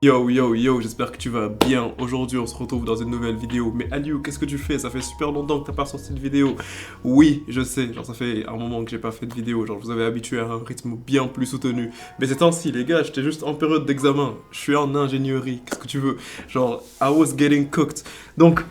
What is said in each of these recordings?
Yo, yo, yo, j'espère que tu vas bien. Aujourd'hui, on se retrouve dans une nouvelle vidéo. Mais Aliou, qu'est-ce que tu fais? Ça fait super longtemps que t'as pas sorti de vidéo. Oui, je sais, genre ça fait un moment que j'ai pas fait de vidéo. Genre, je vous avais habitué à un rythme bien plus soutenu. Mais ces temps-ci, les gars, j'étais juste en période d'examen. Je suis en ingénierie, qu'est-ce que tu veux? Genre, I was getting cooked. Donc,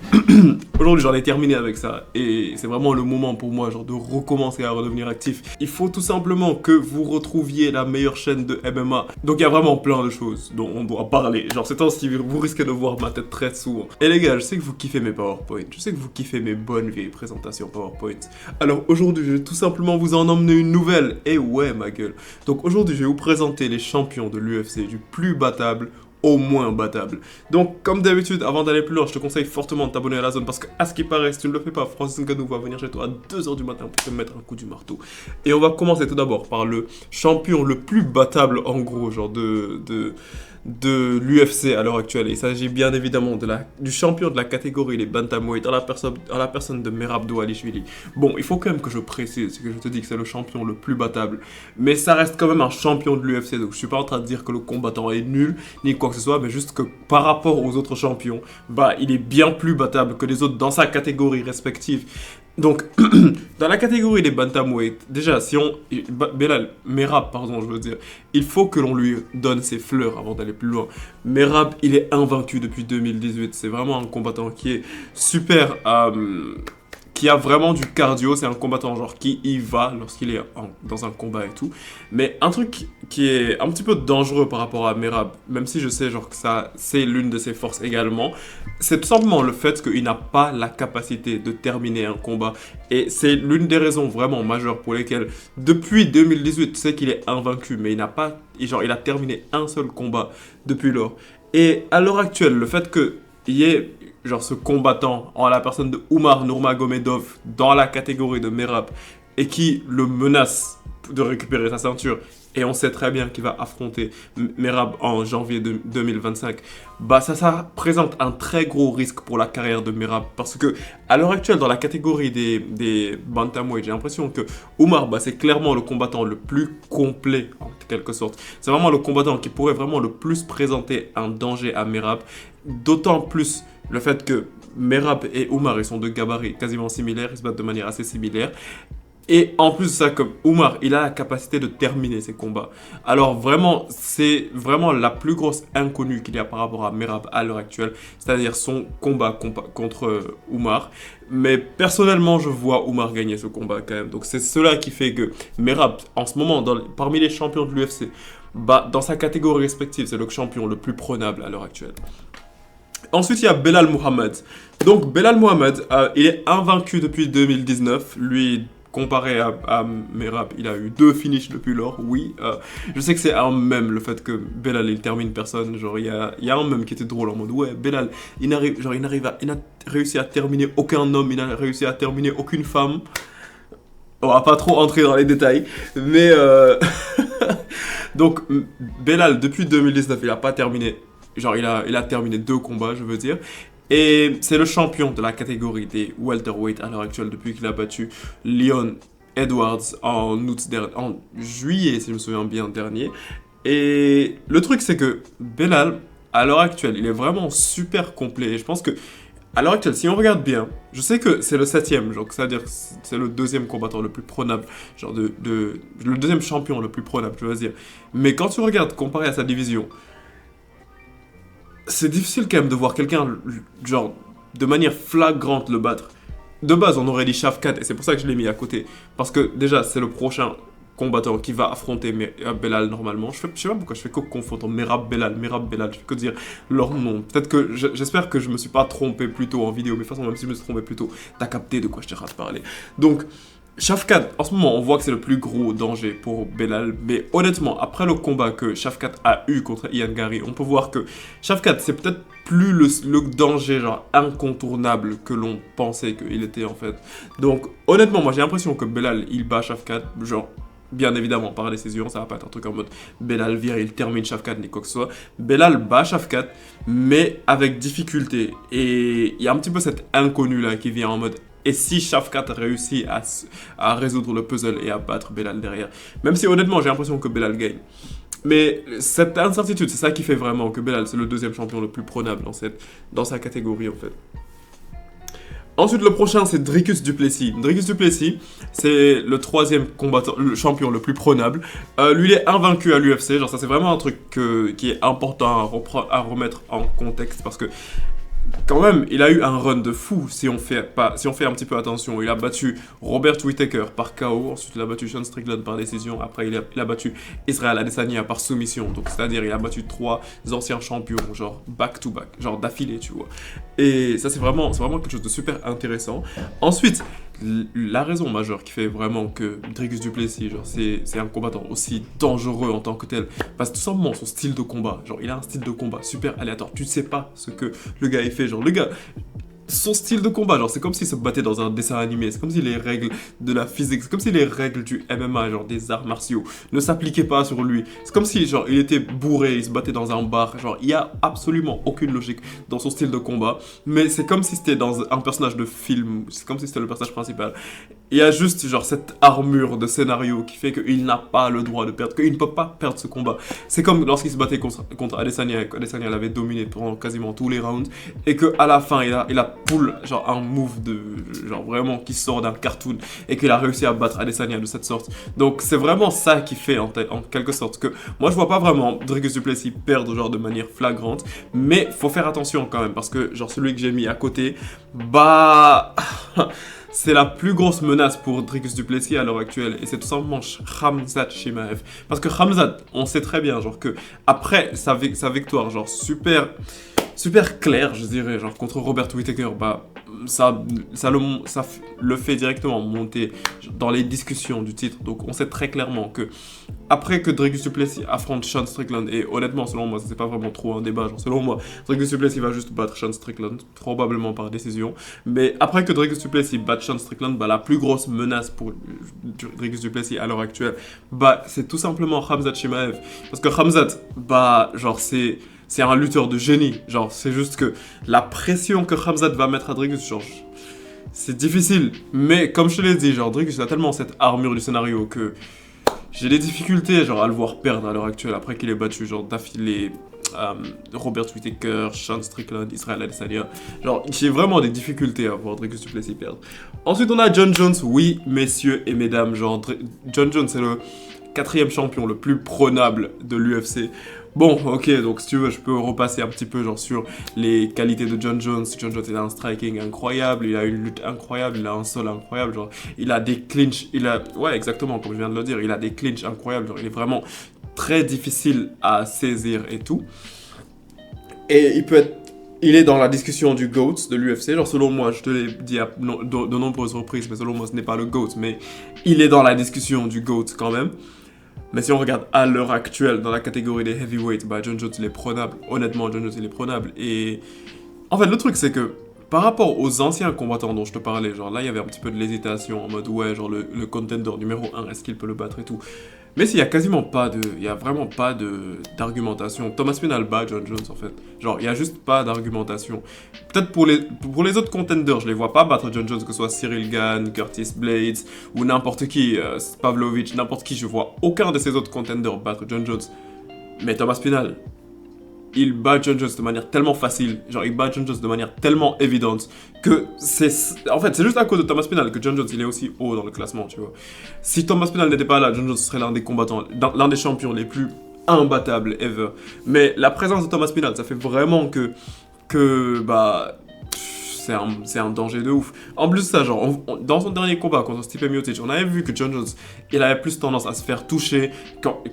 aujourd'hui, j'en ai terminé avec ça. Et c'est vraiment le moment pour moi, genre, de recommencer à redevenir actif. Il faut tout simplement que vous retrouviez la meilleure chaîne de MMA. Donc, il y a vraiment plein de choses dont on doit parler. Genre, ces temps-ci, vous risquez de voir ma tête très souvent. Et les gars, je sais que vous kiffez mes PowerPoint. Je sais que vous kiffez mes bonnes vieilles présentations PowerPoint. Alors, aujourd'hui, je vais tout simplement vous en emmener une nouvelle. Et ouais, ma gueule. Donc, aujourd'hui, je vais vous présenter les champions de l'UFC, du plus battable au moins battable. Donc, comme d'habitude, avant d'aller plus loin, je te conseille fortement de t'abonner à la zone parce que, à ce qui paraît, si tu ne le fais pas, Francis Ngannou va venir chez toi à 2h du matin pour te mettre un coup du marteau. Et on va commencer tout d'abord par le champion le plus battable, en gros, genre de l'UFC à l'heure actuelle. Il s'agit bien évidemment du champion de la catégorie les bantamweight, en la personne de Merab Dvalishvili. Bon, il faut quand même que je précise que je te dis que c'est le champion le plus battable, mais ça reste quand même un champion de l'UFC, donc je suis pas en train de dire que le combattant est nul, ni quoi que ce soit, mais juste que par rapport aux autres champions, bah, il est bien plus battable que les autres dans sa catégorie respective. Donc, dans la catégorie des bantamweight, déjà, Merab, pardon, je veux dire, il faut que l'on lui donne ses fleurs avant d'aller plus loin. Merab, il est invaincu depuis 2018. C'est vraiment un combattant qui est super, qui a vraiment du cardio. C'est un combattant genre qui y va lorsqu'il est dans un combat et tout. Mais un truc qui est un petit peu dangereux par rapport à Merab, même si je sais genre que ça c'est l'une de ses forces également, c'est tout simplement le fait qu'il n'a pas la capacité de terminer un combat. Et c'est l'une des raisons vraiment majeures pour lesquelles depuis 2018, tu sais qu'il est invaincu, mais il a terminé un seul combat depuis lors. Et à l'heure actuelle, le fait qu'il y ait genre ce combattant en la personne de Umar Nurmagomedov dans la catégorie de Merab et qui le menace de récupérer sa ceinture, et on sait très bien qu'il va affronter Merab en janvier 2025, bah ça présente un très gros risque pour la carrière de Merab, parce que à l'heure actuelle dans la catégorie des bantamweight, j'ai l'impression que Umar, bah, c'est clairement le combattant le plus complet en quelque sorte. C'est vraiment le combattant qui pourrait vraiment le plus présenter un danger à Merab, d'autant plus le fait que Merab et Umar, ils sont de gabarits quasiment similaires, ils se battent de manière assez similaire. Et en plus de ça, comme Umar, il a la capacité de terminer ses combats. Alors vraiment, c'est vraiment la plus grosse inconnue qu'il y a par rapport à Merab à l'heure actuelle, c'est-à-dire son combat contre Umar. Mais personnellement, je vois Umar gagner ce combat quand même. Donc c'est cela qui fait que Merab, en ce moment, parmi les champions de l'UFC, bah, dans sa catégorie respective, c'est le champion le plus prenable à l'heure actuelle. Ensuite, il y a Belal Muhammad. Donc, Belal Muhammad, il est invaincu depuis 2019. Lui, comparé à Merab, il a eu 2 finishes depuis lors, oui. Je sais que c'est un mème, le fait que Belal, il termine personne. Genre, il y a un mème qui était drôle en mode, ouais, Belal, il n'a réussi à terminer aucun homme, il n'a réussi à terminer aucune femme. On va pas trop entrer dans les détails, mais... Donc, Belal, depuis 2019, il n'a pas terminé... Genre, il a terminé 2 combats, je veux dire. Et c'est le champion de la catégorie des welterweight à l'heure actuelle depuis qu'il a battu Leon Edwards en juillet, si je me souviens bien, dernier. Et le truc, c'est que Belal, à l'heure actuelle, il est vraiment super complet. Et je pense que, à l'heure actuelle, si on regarde bien, je sais que c'est le 7e, genre, c'est-à-dire que c'est le 2e combattant le plus prenable, genre le 2e champion le plus prenable, je veux dire. Mais quand tu regardes comparé à sa division, c'est difficile quand même de voir quelqu'un, genre, de manière flagrante le battre. De base, on aurait dit Shavkat, et c'est pour ça que je l'ai mis à côté. Parce que, déjà, c'est le prochain combattant qui va affronter Belal normalement. Je sais pas pourquoi je fais que confondre Merab Belal, je fais que dire leur nom. Peut-être que, j'espère que je me suis pas trompé plus tôt en vidéo, mais de toute façon, même si je me suis trompé plus tôt, t'as capté de quoi je t'ai parler. Donc, Shavkat, en ce moment, on voit que c'est le plus gros danger pour Belal, mais honnêtement, après le combat que Shavkat a eu contre Ian Gary, on peut voir que Shavkat, c'est peut-être plus le danger genre incontournable que l'on pensait qu'il était en fait. Donc, honnêtement, moi j'ai l'impression que Belal, il bat Shavkat, genre, bien évidemment, par décision, ça va pas être un truc en mode Belal vire, il termine Shavkat, ni quoi que ce soit. Belal bat Shavkat, mais avec difficulté. Et il y a un petit peu cette inconnue là qui vient en mode et si Shavkat réussit à résoudre le puzzle et à battre Belal derrière. Même si honnêtement j'ai l'impression que Belal gagne. Mais cette incertitude, c'est ça qui fait vraiment que Belal, c'est le deuxième champion le plus prenable dans sa catégorie, en fait. Ensuite, le prochain, c'est Dricus du Plessis. Dricus du Plessis, c'est le troisième combattant, le champion le plus prenable. Lui, il est invaincu à l'UFC. Genre, ça, c'est vraiment un truc qui est important à remettre en contexte parce que quand même, il a eu un run de fou si on fait un petit peu attention. Il a battu Robert Whittaker par KO, ensuite il a battu Sean Strickland par décision, après il a battu Israel Adesanya par soumission. Donc c'est-à-dire il a battu 3 anciens champions, genre back to back, genre d'affilée, tu vois. Et ça c'est vraiment quelque chose de super intéressant. Ensuite, la raison majeure qui fait vraiment que Dricus du Plessis, genre c'est un combattant aussi dangereux en tant que tel, parce que tout simplement son style de combat, genre il a un style de combat super aléatoire. Tu ne sais pas ce que le gars fait, genre le gars, son style de combat, genre c'est comme s'il se battait dans un dessin animé, c'est comme si les règles de la physique, c'est comme si les règles du MMA, genre des arts martiaux, ne s'appliquaient pas sur lui. C'est comme si genre il était bourré, il se battait dans un bar, genre il y a absolument aucune logique dans son style de combat, mais c'est comme si c'était dans un personnage de film, c'est comme si c'était le personnage principal. Il y a juste genre cette armure de scénario qui fait qu'il n'a pas le droit de perdre, qu'il ne peut pas perdre ce combat. C'est comme lorsqu'il se battait contre Adesanya, et qu'Adesanya l'avait dominé pendant quasiment tous les rounds, et qu'à la fin il a pull genre un move de genre vraiment qui sort d'un cartoon, et qu'il a réussi à battre Adesanya de cette sorte. Donc c'est vraiment ça qui fait en quelque sorte que moi je vois pas vraiment Dricus du Plessis perdre genre de manière flagrante, mais faut faire attention quand même parce que genre celui que j'ai mis à côté, bah c'est la plus grosse menace pour Dricus du Plessis à l'heure actuelle, et c'est tout simplement Khamzat Chimaev. Parce que Khamzat, on sait très bien, genre que après sa victoire, genre super claire, je dirais, genre contre Robert Whittaker, bah ça le fait directement monter dans les discussions du titre. Donc on sait très clairement que après que Dricus du Plessis affronte Sean Strickland, et honnêtement selon moi c'est pas vraiment trop un débat, genre selon moi Dricus du Plessis va juste battre Sean Strickland, probablement par décision, mais après que Dricus du Plessis batte Sean Strickland, bah la plus grosse menace pour Dricus du Plessis à l'heure actuelle, bah c'est tout simplement Khamzat Chimaev, parce que Khamzat, bah genre c'est un lutteur de génie, genre c'est juste que la pression que Khamzat va mettre à Dricus, genre c'est difficile, mais comme je te l'ai dit, genre Dricus a tellement cette armure du scénario que j'ai des difficultés genre à le voir perdre à l'heure actuelle après qu'il ait battu genre d'affilée Robert Whittaker, Sean Strickland, Israel Adesanya. Genre j'ai vraiment des difficultés à voir Dricus du Plessis perdre. Ensuite on a John Jones, oui messieurs et mesdames, genre John Jones c'est le 4e champion le plus prenable de l'UFC. Bon, ok, donc si tu veux, je peux repasser un petit peu genre sur les qualités de John Jones. John Jones, il a un striking incroyable, il a une lutte incroyable, il a un sol incroyable, genre il a des clinches, ouais, exactement, comme je viens de le dire, il a des clinches incroyables, genre il est vraiment très difficile à saisir et tout. Et il est dans la discussion du GOAT de l'UFC, genre selon moi, je te l'ai dit de nombreuses reprises, mais selon moi ce n'est pas le GOAT, mais il est dans la discussion du GOAT quand même. Mais si on regarde à l'heure actuelle dans la catégorie des heavyweights, bah John Jones il est prenable. Honnêtement, John Jones il est prenable. Et en fait, le truc c'est que par rapport aux anciens combattants dont je te parlais, genre là il y avait un petit peu de l'hésitation en mode ouais, genre le contender numéro 1, est-ce qu'il peut le battre et tout. Mais s'il y a quasiment pas il y a vraiment pas d'argumentation. Thomas Spinal bat John Jones en fait. Genre il y a juste pas d'argumentation. Peut-être pour les autres contenders, je les vois pas battre John Jones, que ce soit Cyril Gane, Curtis Blades ou n'importe qui, Pavlovich, n'importe qui, je vois aucun de ces autres contenders battre John Jones. Mais Thomas Spinal, il bat John Jones de manière tellement facile, genre il bat John Jones de manière tellement évidente que en fait c'est juste à cause de Thomas Spinal que John Jones il est aussi haut dans le classement, tu vois. Si Thomas Spinal n'était pas là, John Jones serait l'un des combattants, l'un des champions les plus imbattables ever. Mais la présence de Thomas Spinal, ça fait vraiment que bah c'est un danger de ouf. En plus de ça, genre, dans son dernier combat contre Stipe Miocic, on avait vu que John Jones, il avait plus tendance à se faire toucher,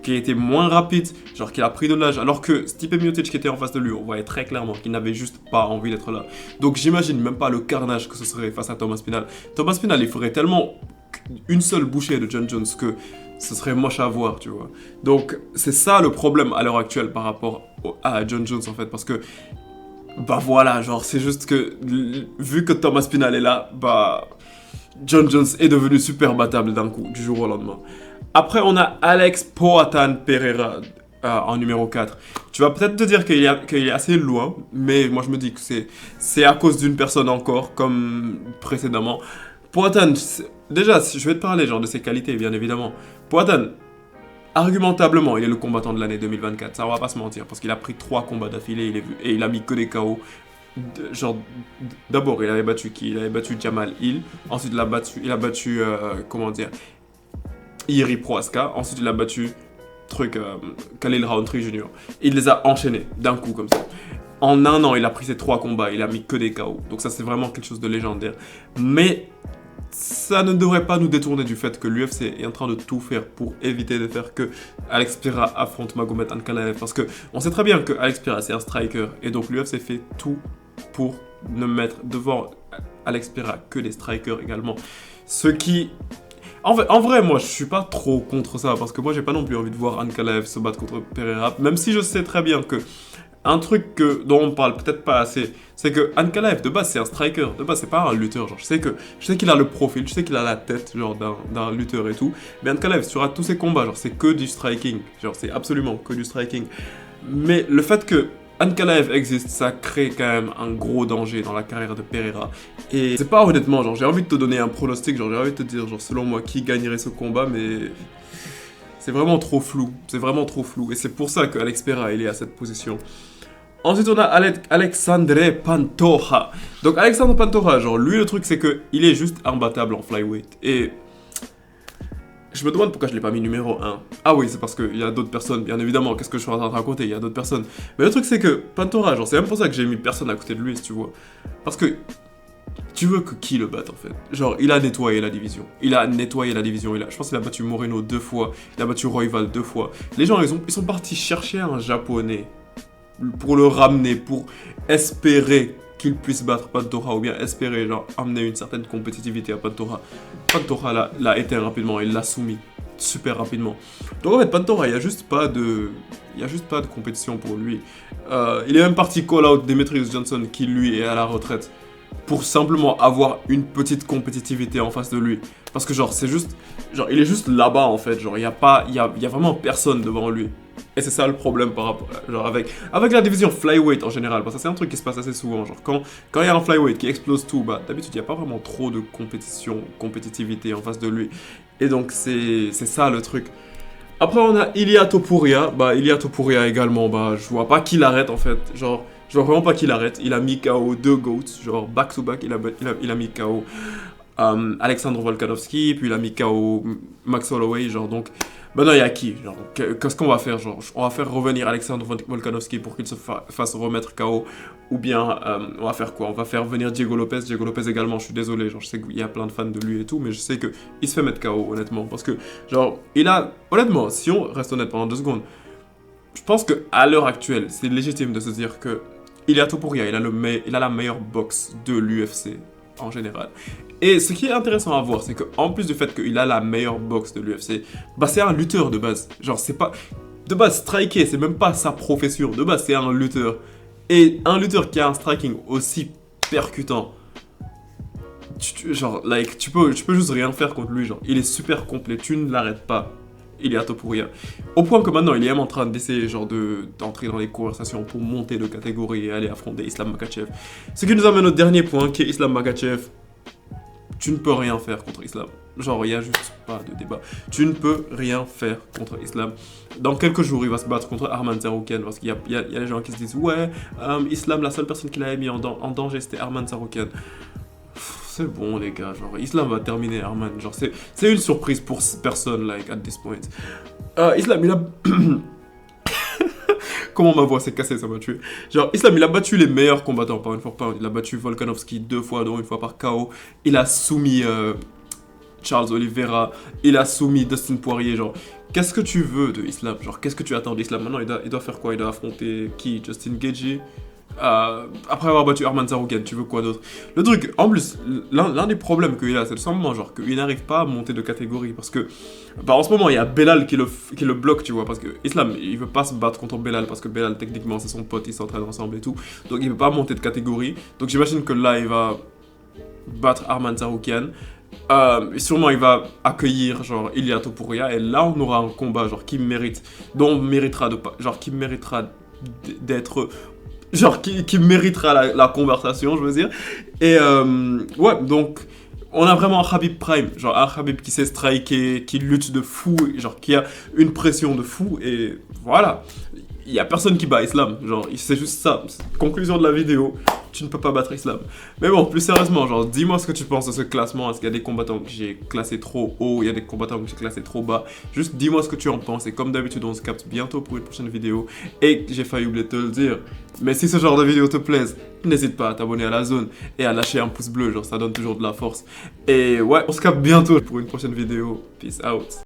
qu'il était moins rapide, genre qu'il a pris de l'âge, alors que Stipe Miocic qui était en face de lui, on voyait très clairement qu'il n'avait juste pas envie d'être là. Donc j'imagine même pas le carnage que ce serait face à Thomas Spinal. Thomas Spinal, il ferait tellement une seule bouchée de John Jones que ce serait moche à voir, tu vois. Donc c'est ça le problème à l'heure actuelle par rapport à John Jones en fait, parce que bah voilà, genre c'est juste que vu que Thomas Spinal est là, bah John Jones est devenu super battable d'un coup, du jour au lendemain. Après on a Alex Poatan Pereira en numéro 4. Tu vas peut-être te dire qu'il est assez loin, mais moi je me dis que c'est à cause d'une personne encore, comme précédemment. Poatan, déjà je vais te parler genre de ses qualités bien évidemment. Poatan, argumentablement, il est le combattant de l'année 2024, ça on va pas se mentir, parce qu'il a pris 3 combats d'affilée, et il a mis que des KO. Genre, d'abord, il avait battu qui? Il avait battu Jamal Hill, ensuite il a battu comment dire, Iri Prohaska, ensuite il a battu Khalil Rountree Jr. Il les a enchaînés d'un coup comme ça. En un an, il a pris ces 3 combats, il a mis que des KO. Donc ça, c'est vraiment quelque chose de légendaire. Mais ça ne devrait pas nous détourner du fait que l'UFC est en train de tout faire pour éviter de faire que Alex Pereira affronte Magomed Ankalaev. Parce que on sait très bien que Alex Pereira, c'est un striker. Et donc l'UFC fait tout pour ne mettre devant Alex Pereira que des strikers également. Ce qui... En vrai, moi, je suis pas trop contre ça, parce que moi, j'ai pas non plus envie de voir Ankalaev se battre contre Pereira, même si je sais très bien que un truc dont on parle peut-être pas assez, c'est que Ankalaev, de base, c'est un striker, de base, c'est pas un lutteur, genre, je sais qu'il a le profil, je sais qu'il a la tête, genre, d'un lutteur et tout, mais Ankalaev, sur tous ses combats, genre, c'est que du striking, genre, c'est absolument que du striking, mais le fait que Ankalaev existe, ça crée quand même un gros danger dans la carrière de Pereira. Et c'est pas honnêtement, genre j'ai envie de te donner un pronostic, genre j'ai envie de te dire, genre selon moi, qui gagnerait ce combat, mais c'est vraiment trop flou. C'est vraiment trop flou. Et c'est pour ça que Alex Pereira, il est à cette position. Ensuite, on a Alexandre Pantoja. Donc Alexandre Pantoja, genre lui le truc c'est que il est juste imbattable en flyweight. Et je me demande pourquoi je l'ai pas mis numéro 1. Ah oui, c'est parce qu'il y a d'autres personnes, bien évidemment, qu'est-ce que je suis en train de raconter, il y a d'autres personnes. Mais le truc c'est que Pantoja, genre c'est même pour ça que j'ai mis personne à côté de lui, si tu vois. Parce que tu veux que qui le batte en fait? Genre il a nettoyé la division. Il a nettoyé la division. Je pense qu'il a battu Moreno 2 fois, il a battu Royval 2 fois. Les gens, ils sont partis chercher un japonais pour le ramener, pour espérer qu'il puisse battre Pantoja, ou bien espérer genre amener une certaine compétitivité à Pantoja. Pantoja l'a éteint rapidement, il l'a soumis super rapidement. Donc en fait Pantoja, il n'y a juste pas de compétition pour lui. Il est même parti call out Demetrius Johnson qui lui est à la retraite pour simplement avoir une petite compétitivité en face de lui. Parce que genre c'est juste, genre il est juste là-bas en fait, genre il y a vraiment personne devant lui. Et c'est ça le problème par rapport, genre avec la division flyweight en général, parce que c'est un truc qui se passe assez souvent, genre quand il y a un flyweight qui explose tout, bah d'habitude il n'y a pas vraiment trop de compétitivité en face de lui. Et donc c'est ça le truc. Après on a Ilia Topuria, bah Ilia Topuria également, bah je vois pas qui l'arrête en fait, genre je vois vraiment pas qui l'arrête. Il a mis KO 2 GOATs, genre back to back, il a mis KO Alexandre Volkanovski, puis il a mis KO Max Holloway, genre donc maintenant il y a qui, genre qu'est-ce qu'on va faire, genre on va faire revenir Alexandre Volkanovski pour qu'il se fasse remettre KO, ou bien on va faire quoi, on va faire venir Diego Lopez également, je suis désolé, genre je sais qu'il y a plein de fans de lui et tout, mais je sais que il se fait mettre KO honnêtement, parce que genre honnêtement, si on reste honnête pendant 2 secondes, je pense que à l'heure actuelle c'est légitime de se dire que Ilia Topuria, il a la meilleure boxe de l'UFC en général. Et ce qui est intéressant à voir, c'est qu'en plus du fait qu'il a la meilleure boxe de l'UFC, bah c'est un lutteur de base. Genre c'est pas... De base, striker, c'est même pas sa profession. De base, c'est un lutteur. Et un lutteur qui a un striking aussi percutant, tu peux juste rien faire contre lui, genre. Il est super complet, tu ne l'arrêtes pas. Ilia Topuria. Au point que maintenant, il est même en train d'essayer genre d'entrer dans les conversations pour monter de catégorie et aller affronter Islam Makhachev. Ce qui nous amène au dernier point, qui est Islam Makhachev. Tu ne peux rien faire contre Islam. Genre, il n'y a juste pas de débat. Tu ne peux rien faire contre Islam. Dans quelques jours, il va se battre contre Arman Tsarukyan, parce qu'il y a des gens qui se disent « Ouais, Islam, la seule personne qui l'avait mis en danger, c'était Arman Tsarukyan. » C'est bon les gars, genre Islam va terminer Arman, genre c'est une surprise pour personne, like at this point. Islam il a... Comment ma voix s'est cassée, ça m'a tué. Genre Islam il a battu les meilleurs combattants par une fois, il a battu Volkanovski 2 fois, dont une fois par KO. Il a soumis Charles Oliveira, il a soumis Dustin Poirier, genre... Qu'est-ce que tu veux de Islam? Genre qu'est-ce que tu attends d'Islam? Maintenant il doit faire quoi? Il doit affronter qui? Justin Gaethje? Après avoir battu Arman Tsarukyan, tu veux quoi d'autre? Le truc, en plus, l'un des problèmes qu'il a, c'est tout simplement genre qu'il n'arrive pas à monter de catégorie, parce que bah, en ce moment il y a Belal qui le bloque, tu vois, parce que Islam il veut pas se battre contre Belal, parce que Belal techniquement c'est son pote, ils s'entraînent ensemble et tout, donc il veut pas monter de catégorie, donc j'imagine que là il va battre Arman Tsarukyan. Sûrement il va accueillir genre Ilia Topuria, et là on aura un combat genre qui mérite, qui méritera d'être... Genre qui méritera la conversation, je veux dire. Et ouais, donc On a vraiment un Khabib Prime, genre un Khabib qui sait striker, qui lutte de fou, genre qui a une pression de fou, et voilà. Il y a personne qui bat Islam, genre c'est juste ça. Conclusion de la vidéo, tu ne peux pas battre Islam. Mais bon, plus sérieusement, genre dis-moi ce que tu penses de ce classement. Est-ce qu'il y a des combattants que j'ai classés trop haut, il y a des combattants que j'ai classés trop bas. Juste dis-moi ce que tu en penses, et comme d'habitude on se capte bientôt pour une prochaine vidéo. Et j'ai failli oublier de te le dire, mais si ce genre de vidéo te plaise, n'hésite pas à t'abonner à la zone et à lâcher un pouce bleu, genre ça donne toujours de la force. Et ouais, on se capte bientôt pour une prochaine vidéo. Peace out.